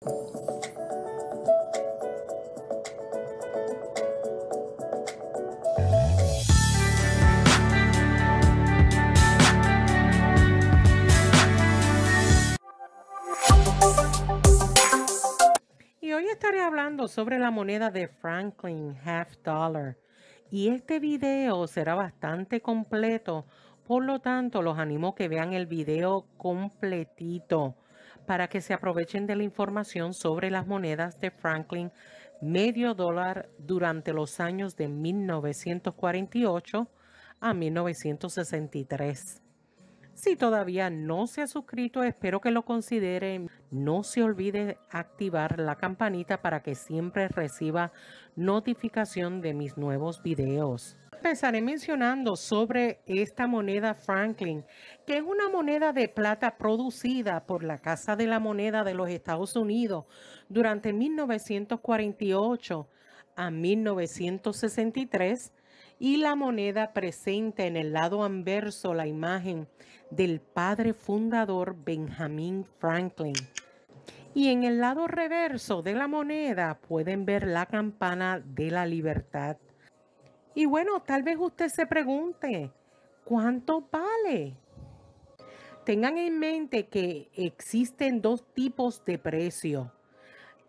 Y hoy estaré hablando sobre la moneda de Franklin Half Dollar. Y este video será bastante completo, por lo tanto los animo a que vean el video completito para que se aprovechen de la información sobre las monedas de Franklin medio dólar durante los años de 1948 a 1963. Si todavía no se ha suscrito, espero que lo considere. No se olvide activar la campanita para que siempre reciba notificación de mis nuevos videos. Empezaré mencionando sobre esta moneda Franklin, que es una moneda de plata producida por la Casa de la Moneda de los Estados Unidos durante 1948 a 1963, y la moneda presenta en el lado anverso la imagen del padre fundador Benjamin Franklin. Y en el lado reverso de la moneda pueden ver la campana de la libertad. Y bueno, tal vez usted se pregunte, ¿cuánto vale? Tengan en mente que existen dos tipos de precio,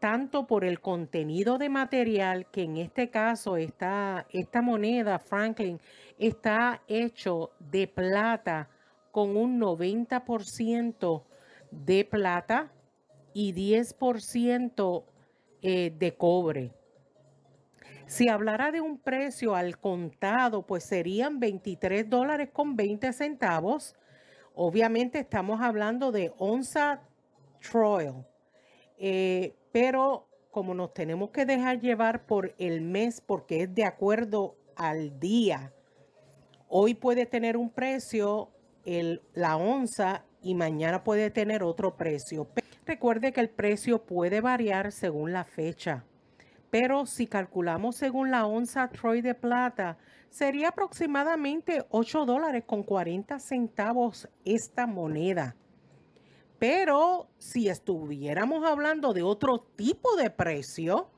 tanto por el contenido de material, que en este caso esta moneda Franklin está hecho de plata con un 90% de plata y 10% de cobre. Si hablara de un precio al contado, pues serían $23.20. Obviamente estamos hablando de onza Troy. Pero como nos tenemos que dejar llevar por el mes, porque es de acuerdo al día, hoy puede tener un precio la onza y mañana puede tener otro precio. Recuerde que el precio puede variar según la fecha, pero si calculamos según la onza Troy de plata, sería aproximadamente $8.40 esta moneda. Pero si estuviéramos hablando de otro tipo de precio,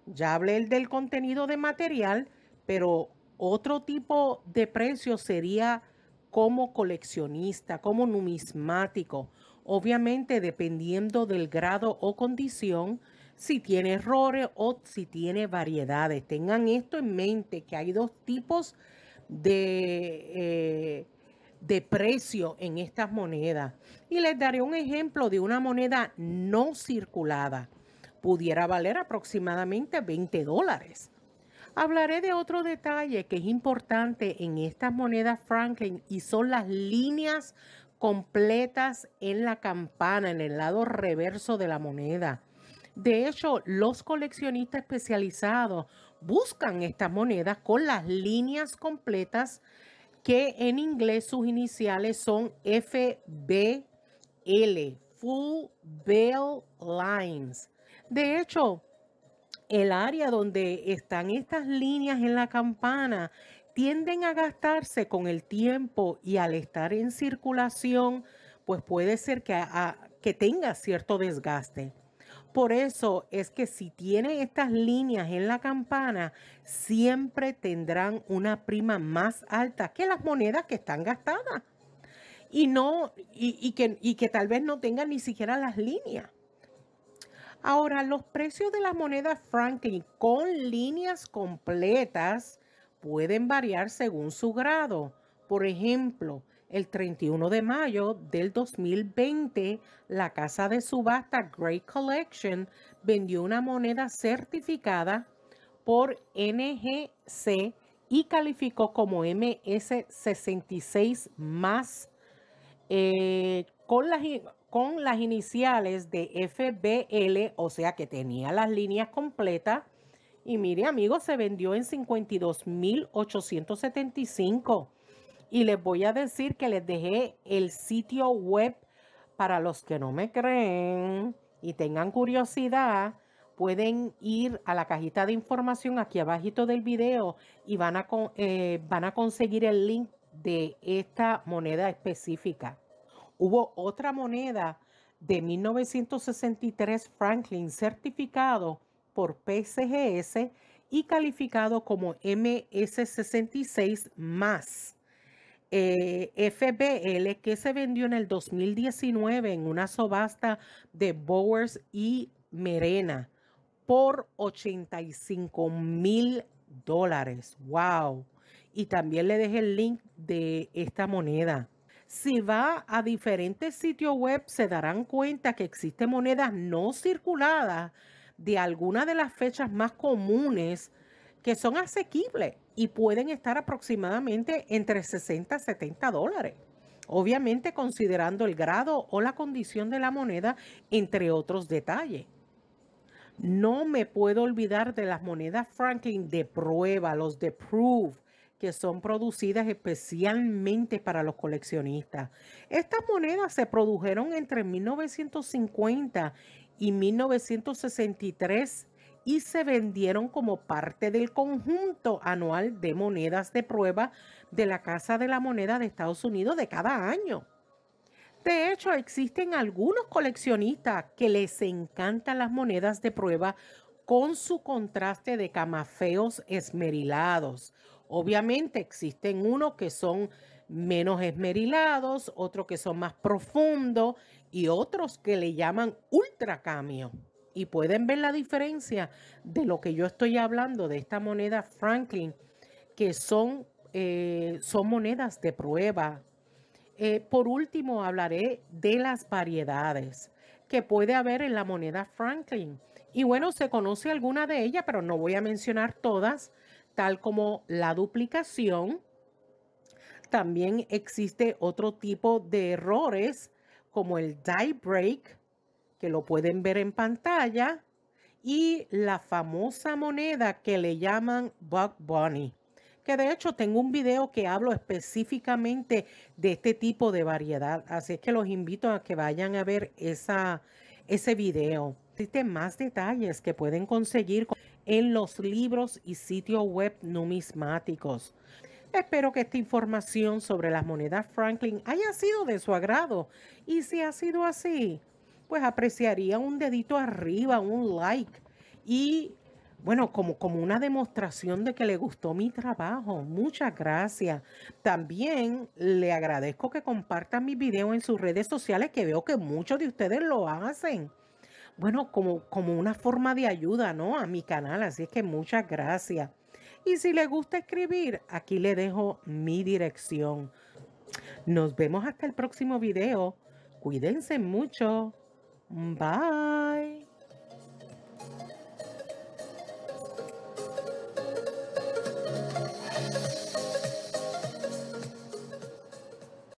ya hablé del contenido de material, pero otro tipo de precio sería como coleccionista, como numismático. Obviamente dependiendo del grado o condición, si tiene errores o si tiene variedades. Tengan esto en mente, que hay dos tipos de precio en estas monedas. Y les daré un ejemplo de una moneda no circulada. Pudiera valer aproximadamente $20. Hablaré de otro detalle que es importante en estas monedas Franklin y son las líneas completas en la campana, en el lado reverso de la moneda. De hecho, los coleccionistas especializados buscan estas monedas con las líneas completas, que en inglés sus iniciales son FBL, Full Bell Lines. De hecho, el área donde están estas líneas en la campana tienden a gastarse con el tiempo, y al estar en circulación, pues puede ser que tenga cierto desgaste. Por eso es que si tiene estas líneas en la campana, siempre tendrán una prima más alta que las monedas que están gastadas y que tal vez no tengan ni siquiera las líneas. Ahora, los precios de las monedas Franklin con líneas completas pueden variar según su grado. Por ejemplo, el 31 de mayo del 2020, la casa de subasta Great Collection vendió una moneda certificada por NGC y calificó como MS66 más, con las iniciales de FBL, o sea que tenía las líneas completas. Y mire, amigos, se vendió en $52,875. Y les voy a decir que les dejé el sitio web para los que no me creen y tengan curiosidad. Pueden ir a la cajita de información aquí abajito del video y van a conseguir el link de esta moneda específica. Hubo otra moneda de 1963 Franklin, certificado por PCGS y calificado como MS66 más. FBL, que se vendió en el 2019 en una subasta de Bowers y Merena por $85,000. ¡Wow! Y también le dejé el link de esta moneda. Si va a diferentes sitios web, se darán cuenta que existen monedas no circuladas de algunas de las fechas más comunes que son asequibles y pueden estar aproximadamente entre 60 y $70. Obviamente considerando el grado o la condición de la moneda, entre otros detalles. No me puedo olvidar de las monedas Franklin de prueba, los de Proof, que son producidas especialmente para los coleccionistas. Estas monedas se produjeron entre 1950 y 1963 y se vendieron como parte del conjunto anual de monedas de prueba de la Casa de la Moneda de Estados Unidos de cada año. De hecho, existen algunos coleccionistas que les encantan las monedas de prueba con su contraste de camafeos esmerilados. Obviamente existen unos que son menos esmerilados, otros que son más profundos y otros que le llaman ultra cameo. Y pueden ver la diferencia de lo que yo estoy hablando de esta moneda Franklin, que son monedas de prueba. Por último, hablaré de las variedades que puede haber en la moneda Franklin. Y bueno, se conoce alguna de ellas, pero no voy a mencionar todas, tal como la duplicación. También existe otro tipo de errores, como el die break, que lo pueden ver en pantalla, y la famosa moneda que le llaman Bug Bunny, que de hecho tengo un video que hablo específicamente de este tipo de variedad, así es que los invito a que vayan a ver ese video. Existen más detalles que pueden conseguir en los libros y sitios web numismáticos. Espero que esta información sobre las monedas Franklin haya sido de su agrado y si ha sido así, pues apreciaría un dedito arriba, un like y bueno, como una demostración de que le gustó mi trabajo. Muchas gracias. También le agradezco que compartan mi video en sus redes sociales, que veo que muchos de ustedes lo hacen. Bueno, como una forma de ayuda, ¿no? A mi canal, así es que muchas gracias. Y si le gusta escribir, aquí le dejo mi dirección. Nos vemos hasta el próximo video. Cuídense mucho. Bye.